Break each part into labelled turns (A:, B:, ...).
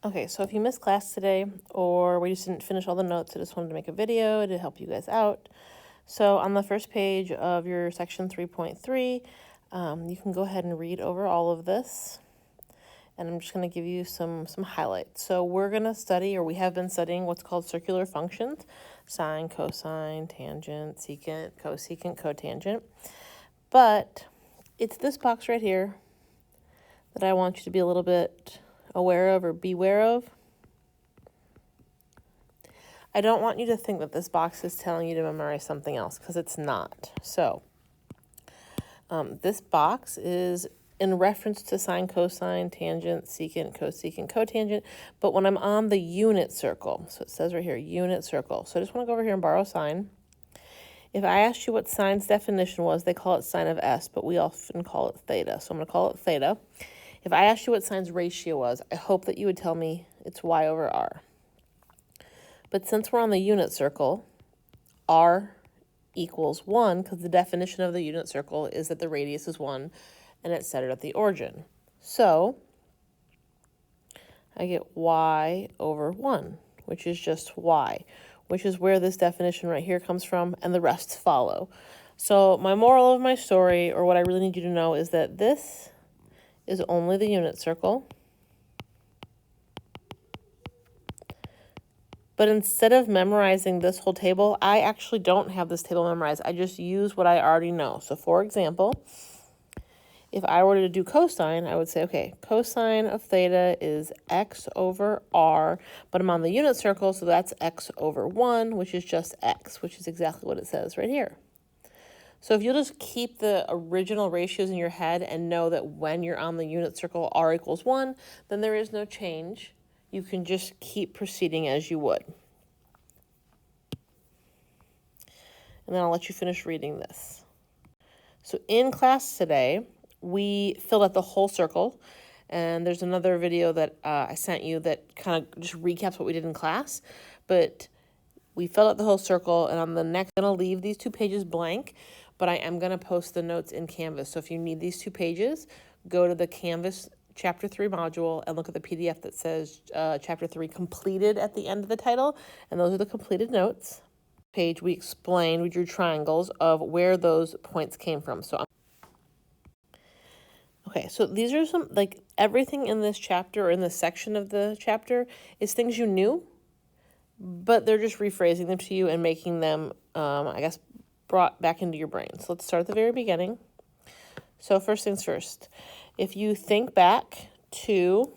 A: Okay, so if you missed class today or we just didn't finish all the notes, I just wanted to make a video to help you guys out. So on the first page of your section 3.3, you can go ahead and read over all of this. And I'm just going to give you some highlights. So we're going to study, or we have been studying, what's called circular functions: sine, cosine, tangent, secant, cosecant, cotangent. But it's this box right here that I want you to be a little bit aware of or beware of. I don't want you to think that this box is telling you to memorize something else, because it's not. So this box is in reference to sine, cosine, tangent, secant, cosecant, cotangent, but when I'm on the unit circle, so it says right here, unit circle. So I just want to go over here and borrow sine. If I asked you what sine's definition was, they call it sine of s, but we often call it theta. So I'm going to call it theta. If I asked you what sine's ratio was, I hope that you would tell me it's y over r. But since we're on the unit circle, r equals 1, because the definition of the unit circle is that the radius is 1 and it's centered at the origin. So I get y over 1, which is just y, which is where this definition right here comes from, and the rest follow. So my moral of my story, or what I really need you to know, is that this is only the unit circle. But instead of memorizing this whole table, I actually don't have this table memorized. I just use what I already know. So for example, if I were to do cosine, I would say, okay, cosine of theta is x over r, but I'm on the unit circle, so that's x over 1, which is just x, which is exactly what it says right here. So if you'll just keep the original ratios in your head and know that when you're on the unit circle, r equals 1, then there is no change. You can just keep proceeding as you would. And then I'll let you finish reading this. So in class today, we filled out the whole circle, and there's another video that I sent you that kind of just recaps what we did in class, but we filled out the whole circle, and on the next, I'm going to leave these 2 pages blank, but I am going to post the notes in Canvas. So if you need these 2 pages, go to the Canvas Chapter 3 module and look at the PDF that says Chapter 3 completed at the end of the title, and those are the completed notes. Page, we explained, we drew triangles of where those points came from. Okay, so these are some, like, everything in this chapter or in this section of the chapter is things you knew, but they're just rephrasing them to you and making them, I guess, brought back into your brain. So let's start at the very beginning. So first things first, if you think back to,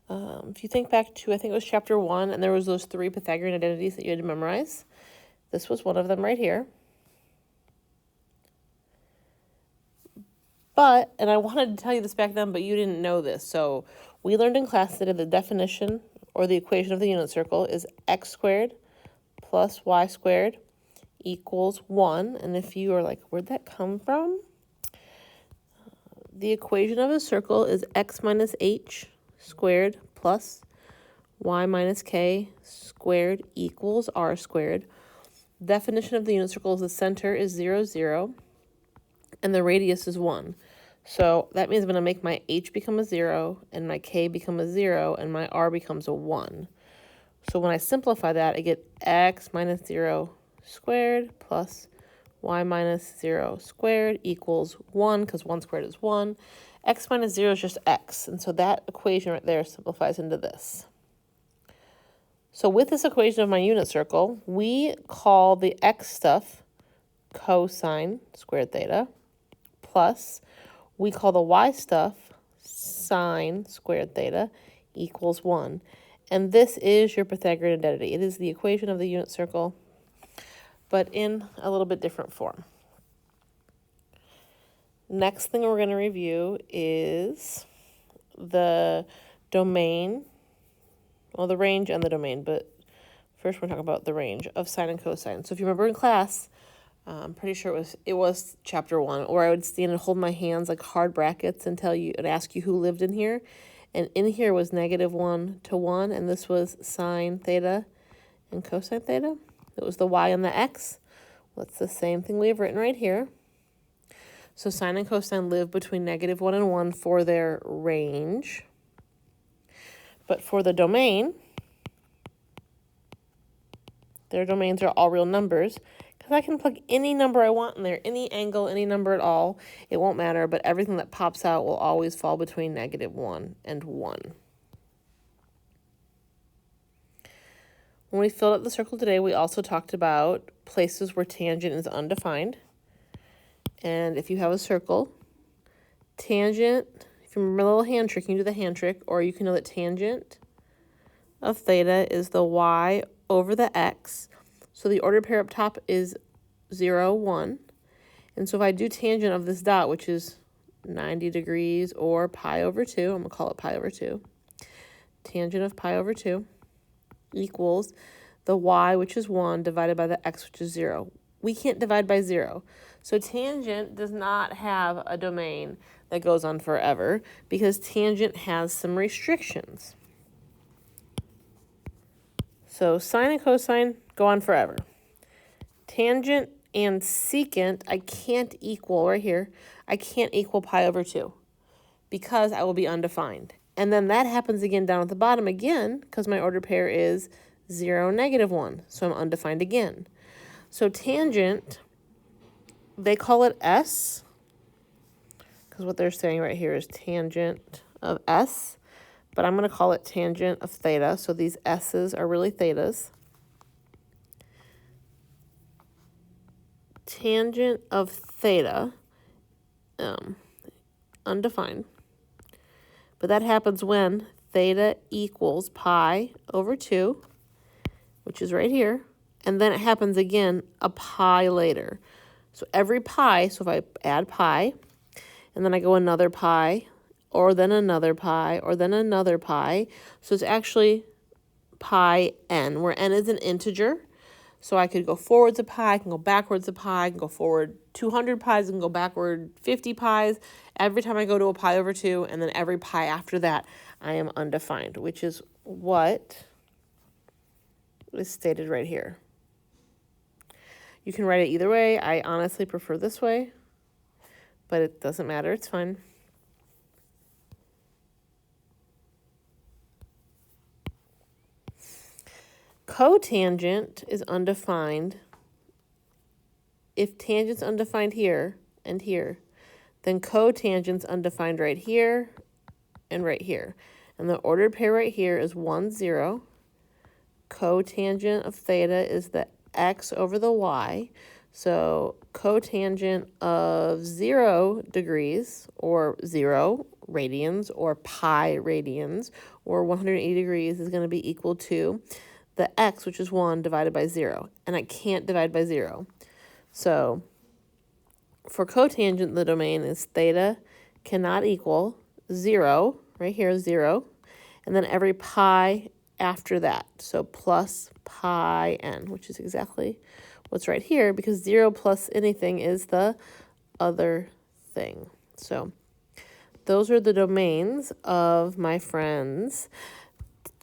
A: I think it was chapter 1, and there was those 3 Pythagorean identities that you had to memorize. This was one of them right here. But, and I wanted to tell you this back then, but you didn't know this. So we learned in class that the definition or the equation of the unit circle is x squared plus y squared equals 1. And if you are like, where'd that come from? The equation of a circle is x minus h squared plus y minus k squared equals r squared. Definition of the unit circle is the center is 0, 0, and the radius is 1. So that means I'm going to make my h become a 0, and my k become a 0, and my r becomes a 1. So when I simplify that, I get x minus 0 squared plus y minus 0 squared equals 1, because 1 squared is 1. X minus 0 is just x, and so that equation right there simplifies into this. So with this equation of my unit circle, we call the x stuff cosine squared theta, plus we call the y stuff sine squared theta equals 1. And this is your Pythagorean identity. It is the equation of the unit circle, but in a little bit different form. Next thing we're going to review is the domain, well, the range and the domain, but first we're talking about the range of sine and cosine. So if you remember in class, I'm pretty sure it was chapter 1, where I would stand and hold my hands like hard brackets and tell you and ask you who lived in here. And in here was -1 to 1, and this was sine theta and cosine theta. It was the y and the x. Well, it's the same thing we have written right here. So sine and cosine live between -1 and 1 for their range. But for the domain, their domains are all real numbers, because I can plug any number I want in there, any angle, any number at all. It won't matter, but everything that pops out will always fall between -1 and 1. When we filled out the circle today, we also talked about places where tangent is undefined. And if you have a circle, tangent, if you remember the little hand trick, you can do the hand trick, or you can know that tangent of theta is the y over the x. So the ordered pair up top is 0, 1. And so if I do tangent of this dot, which is 90 degrees or pi over 2, I'm going to call it pi over 2. Tangent of pi over 2 equals the y, which is 1, divided by the x, which is 0. We can't divide by 0. So tangent does not have a domain that goes on forever because tangent has some restrictions. So sine and cosine go on forever. Tangent and secant, I can't equal, right here, I can't equal pi over 2 because I will be undefined. And then that happens again down at the bottom again because my ordered pair is 0, -1. So I'm undefined again. So tangent, they call it S because what they're saying right here is tangent of S. But I'm going to call it tangent of theta. So these S's are really thetas. Tangent of theta, undefined. But that happens when theta equals pi over 2, which is right here. And then it happens again a pi later. So every pi, so if I add pi, and then I go another pi, or then another pi, or then another pi. So it's actually pi n, where n is an integer. So I could go forwards a pi, I can go backwards a pi, I can go forward 200 pies, I can go backward 50 pies. Every time I go to a pi over 2, and then every pi after that, I am undefined, which is what is stated right here. You can write it either way. I honestly prefer this way, but it doesn't matter. It's fine. Cotangent is undefined. If tangent's undefined here and here, then cotangent's undefined right here and right here. And the ordered pair right here is 1, 0. Cotangent of theta is the x over the y. So cotangent of 0 degrees or 0 radians or pi radians or 180 degrees is going to be equal to the x, which is 1, divided by 0. And I can't divide by 0. So for cotangent, the domain is theta cannot equal 0, right here, 0, and then every pi after that. So plus pi n, which is exactly what's right here, because 0 plus anything is the other thing. So those are the domains of my friends,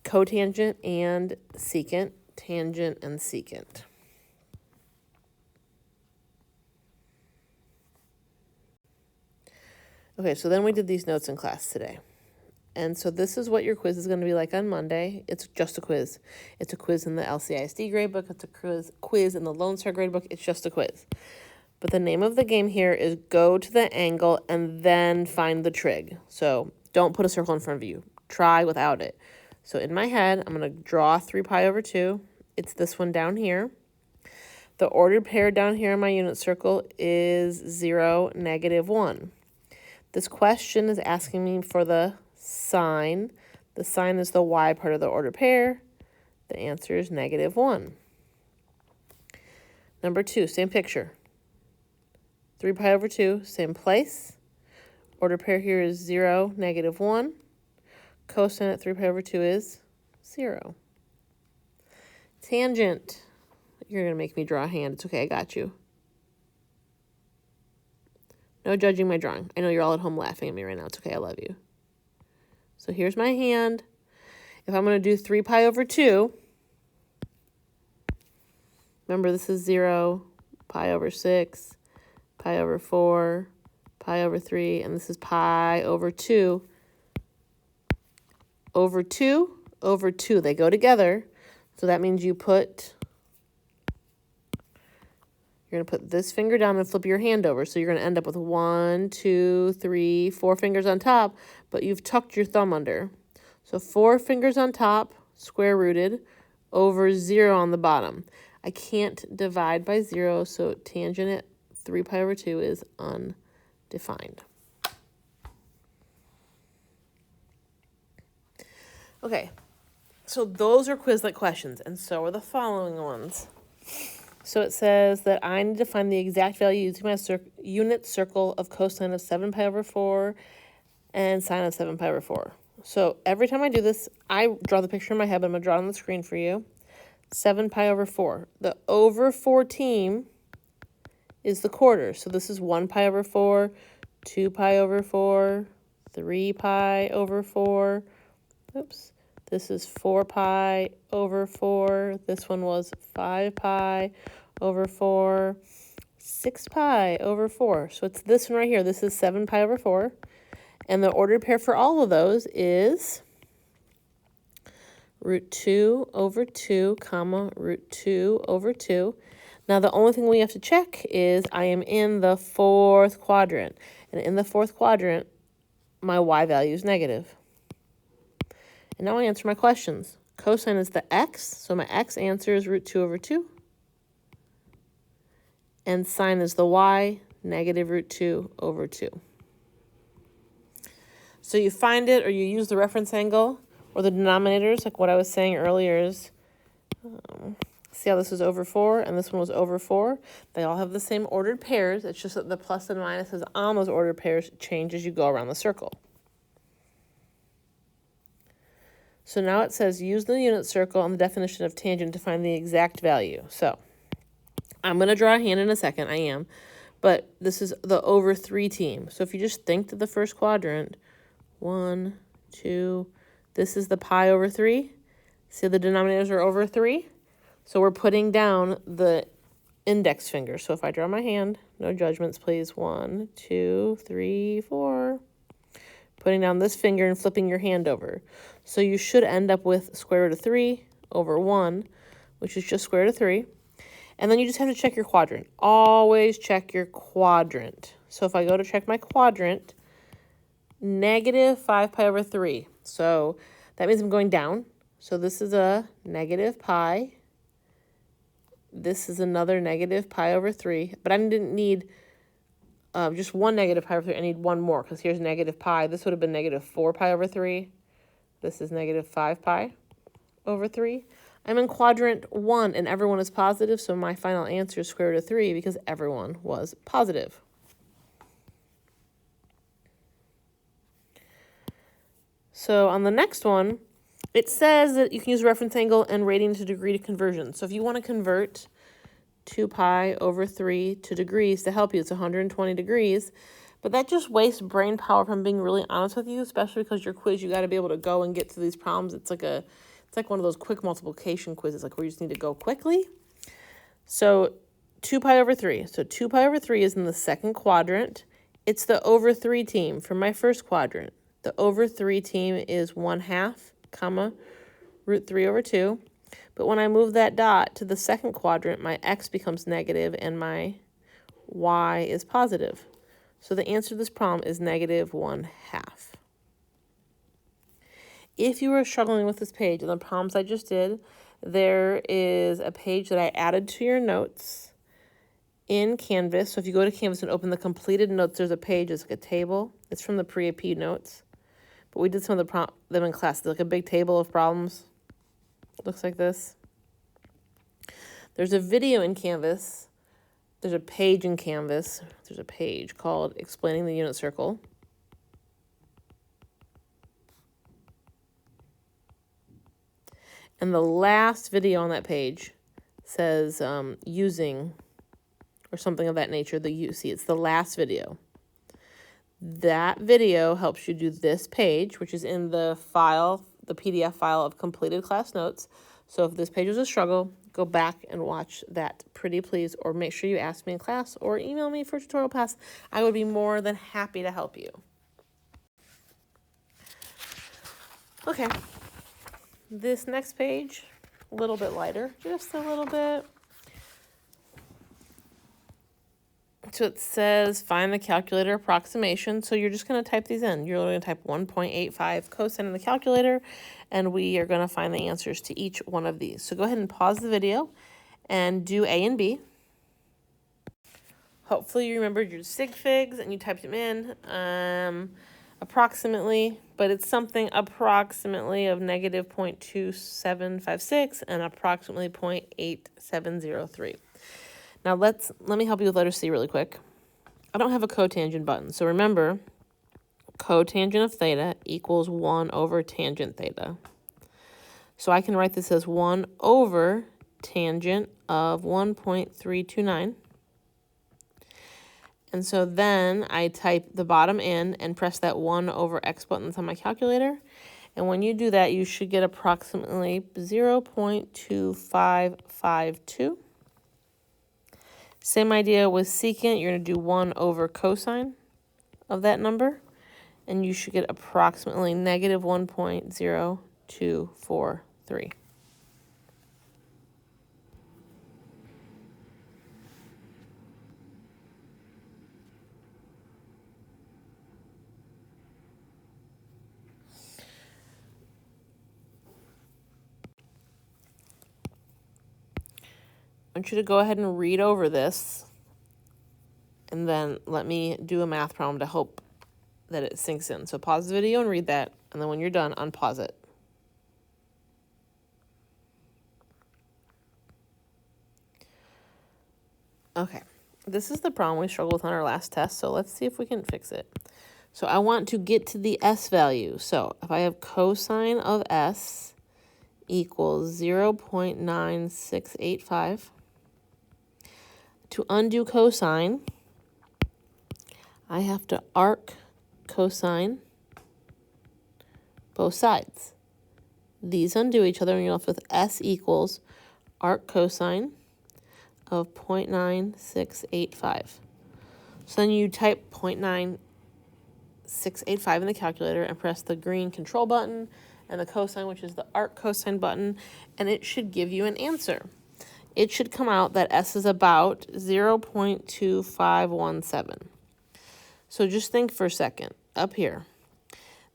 A: cotangent and secant, tangent and secant. Okay, so then we did these notes in class today. And so this is what your quiz is going to be like on Monday. It's just a quiz. It's a quiz in the LCISD gradebook. It's a quiz in the Lone Star gradebook. It's just a quiz. But the name of the game here is go to the angle and then find the trig. So don't put a circle in front of you. Try without it. So in my head, I'm going to draw 3 pi over 2. It's this one down here. The ordered pair down here in my unit circle is 0, -1. This question is asking me for the sine. The sine is the y part of the ordered pair. The answer is -1. Number 2, same picture. 3 pi over 2, same place. Ordered pair here is 0, -1. Cosine at 3 pi over 2 is 0. Tangent. You're going to make me draw a hand. It's okay, I got you. No judging my drawing. I know you're all at home laughing at me right now. It's okay, I love you. So here's my hand. If I'm going to do 3 pi over 2, remember this is 0, pi over 6, pi over 4, pi over 3, and this is pi over 2. over 2 over 2. They go together. So that means you're going to put this finger down and flip your hand over. So you're going to end up with 1, 2, 3, 4 fingers on top, but you've tucked your thumb under. So 4 fingers on top, square rooted, over 0 on the bottom. I can't divide by 0, so tangent at 3 pi over 2 is undefined. Okay, so those are Quizlet questions, and so are the following ones. So it says that I need to find the exact value using my unit circle of cosine of 7 pi over 4 and sine of 7 pi over 4. So every time I do this, I draw the picture in my head, but I'm going to draw it on the screen for you. 7 pi over 4. The over 4 team is the quarter. So this is 1 pi over 4, 2 pi over 4, 3 pi over 4. Oops. This is 4 pi over 4. This one was 5 pi over 4, 6 pi over 4. So it's this one right here. This is 7 pi over 4. And the ordered pair for all of those is root 2 over 2, comma, root 2 over 2. Now, the only thing we have to check is I am in the 4th quadrant. And in the 4th quadrant, my y value is negative. And now I answer my questions. Cosine is the x, so my x answer is root 2 over 2. And sine is the y, negative root 2 over 2. So you find it, or you use the reference angle, or the denominators, like what I was saying earlier is, see how this is over 4, and this one was over 4? They all have the same ordered pairs. It's just that the plus and minuses on those ordered pairs change as you go around the circle. So now it says use the unit circle on the definition of tangent to find the exact value. So I'm going to draw a hand in a second. I am. But this is the over 3 team. So if you just think to the first quadrant, 1, 2, this is the pi over 3. See the denominators are over 3? So we're putting down the index finger. So if I draw my hand, no judgments, please. 1, 2, 3, 4. Putting down this finger and flipping your hand over. So you should end up with square root of 3 over 1, which is just square root of 3. And then you just have to check your quadrant. Always check your quadrant. So if I go to check my quadrant, negative 5 pi over 3. So that means I'm going down. So this is a negative pi. This is another negative pi over 3. But I didn't need just one negative pi over 3. I need one more because here's negative pi. This would have been negative 4 pi over 3. This is negative 5 pi over 3. I'm in quadrant 1 and everyone is positive, so my final answer is square root of 3 because everyone was positive. So on the next one, it says that you can use reference angle and radian to degree to conversion. So if you want to convert 2 pi over 3 to degrees to help you, it's 120 degrees. But that just wastes brain power, if I'm being really honest with you, especially because your quiz, you got to be able to go and get to these problems. It's like one of those quick multiplication quizzes, like where you just need to go quickly. So 2 pi over 3. So 2 pi over 3 is in the second quadrant. It's the over 3 team from my first quadrant. The over 3 team is 1/2, comma, root 3 over 2. But when I move that dot to the second quadrant, my x becomes negative and my y is positive. So the answer to this problem is negative 1/2. If you are struggling with this page and the problems I just did, there is a page that I added to your notes in Canvas. So if you go to Canvas and open the completed notes, there's a page, it's like a table. It's from the pre-AP notes. But we did some of them in class. It's like a big table of problems. It looks like this. There's a video in Canvas. There's a page in Canvas. There's a page called Explaining the Unit Circle. And the last video on that page says using or something of that nature. It's the last video. That video helps you do this page, which is in the file, the PDF file of completed class notes. So if this page was a struggle, go back and watch that pretty please, or make sure you ask me in class or email me for tutorial pass. I would be more than happy to help you. Okay, this next page, a little bit lighter, just a little bit. So it says find the calculator approximation. So you're just going to type these in. You're going to type 1.85 cosine in the calculator, and we are going to find the answers to each one of these. So go ahead and pause the video and do A and B. Hopefully you remembered your sig figs and you typed them in approximately, but it's something approximately of negative 0.2756 and approximately 0.8703. Now let me help you with letter C really quick. I don't have a cotangent button, so remember, cotangent of theta equals 1 over tangent theta. So I can write this as 1 over tangent of 1.329. And so then I type the bottom in and press that 1 over x button that's on my calculator. And when you do that, you should get approximately 0.2552. Same idea with secant. You're going to do 1 over cosine of that number, and you should get approximately negative 1.0243. I want you to go ahead and read over this, and then let me do a math problem to hope that it sinks in. So pause the video and read that, and then when you're done, unpause it. Okay, this is the problem we struggled with on our last test, so let's see if we can fix it. So I want to get to the s value. So if I have cosine of s equals 0.9685, to undo cosine, I have to arc cosine both sides. These undo each other, and you're left with s equals arc cosine of 0.9685. So then you type 0.9685 in the calculator and press the green control button and the cosine, which is the arc cosine button, and it should give you an answer. It should come out that s is about 0.2517. So just think for a second. Up here,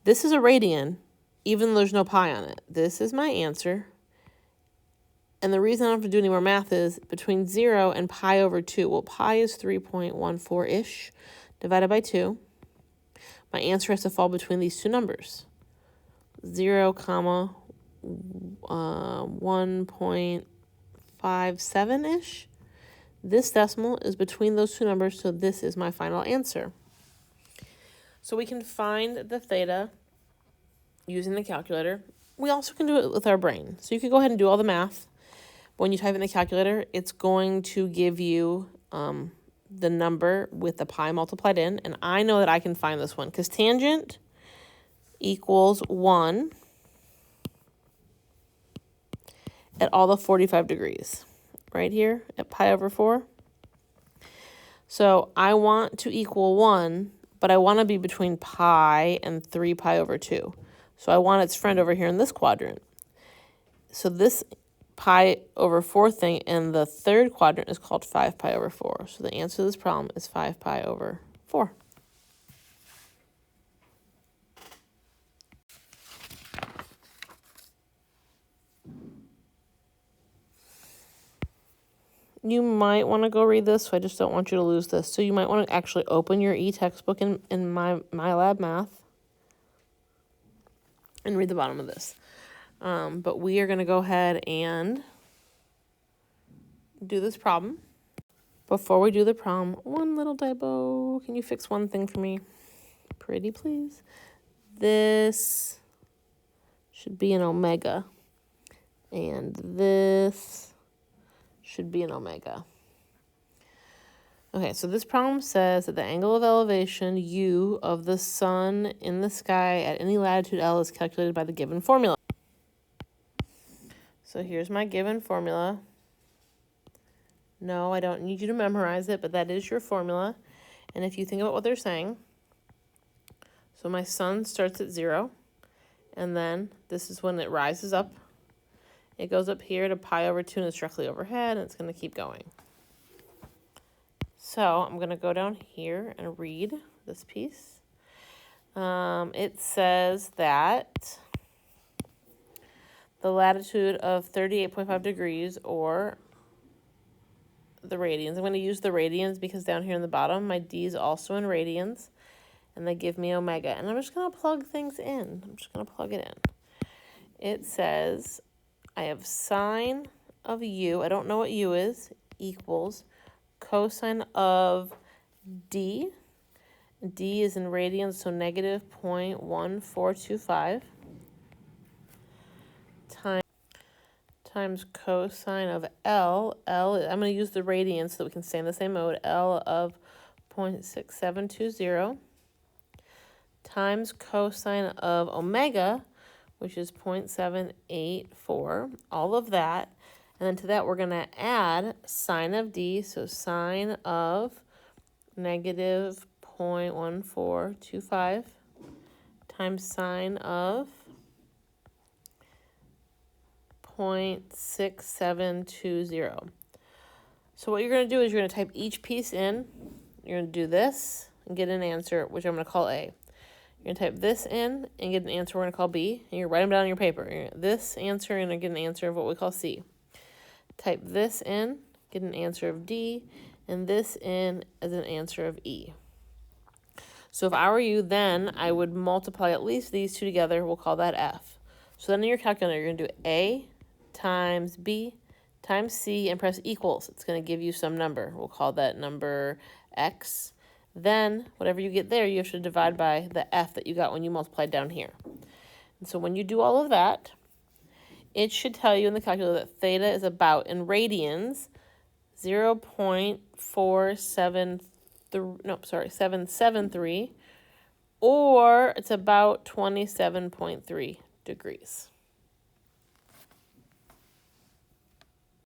A: this is a radian, even though there's no pi on it. This is my answer. And the reason I don't have to do any more math is between 0 and pi over 2. Well, pi is 3.14-ish divided by 2. My answer has to fall between these two numbers. 0, 1.57-ish. This decimal is between those two numbers, so this is my final answer. So we can find the theta using the calculator. We also can do it with our brain. So you can go ahead and do all the math. When you type in the calculator, it's going to give you the number with the pi multiplied in. And I know that I can find this one because tangent equals 1 at all the 45 degrees. Right here at pi over 4. So I want to equal 1, but I want to be between pi and 3 pi over 2. So I want its friend over here in this quadrant. So this pi over 4 thing in the third quadrant is called 5 pi over 4. So the answer to this problem is 5 pi over 4. You might want to go read this, so I just don't want you to lose this. So you might want to actually open your e-textbook in my lab math and read the bottom of this. But we are going to go ahead and do this problem. Before we do the problem, one little typo. Can you fix one thing for me? Pretty please. This should be an omega. And this should be an omega. Okay, so this problem says that the angle of elevation U of the sun in the sky at any latitude L is calculated by the given formula. So here's my given formula. No, I don't need you to memorize it, but that is your formula. And if you think about what they're saying, so my sun starts at 0, And then this is when it rises up. It goes up here to pi over 2 and it's directly overhead, and it's going to keep going. So I'm going to go down here and read this piece. It says that the latitude of 38.5 degrees, or the radians. I'm going to use the radians because down here in the bottom, my D is also in radians, and they give me omega. And I'm just going to plug things in. I'm just going to plug it in. It says I have sine of u, I don't know what u is, equals cosine of D. D is in radians, so negative 0.1425 times cosine of L. I'm going to use the radians so that we can stay in the same mode. L of 0.6720 times cosine of omega, which is 0.784, all of that. And then to that, we're going to add sine of D, so sine of negative 0.1425 times sine of 0.6720. So what you're going to do is you're going to type each piece in. You're going to do this and get an answer, which I'm going to call A. You're going to type this in and get an answer we're going to call B. And you write them down on your paper. This answer, and get an answer of what we call C. Type this in, get an answer of D, and this in as an answer of E. So if I were you, then I would multiply at least these two together. We'll call that F. So then in your calculator, you're going to do A times B times C and press equals. It's going to give you some number. We'll call that number X. Then whatever you get there, you have to divide by the F that you got when you multiplied down here. And so when you do all of that, it should tell you in the calculator that theta is about, in radians, 773, or it's about 27.3 degrees.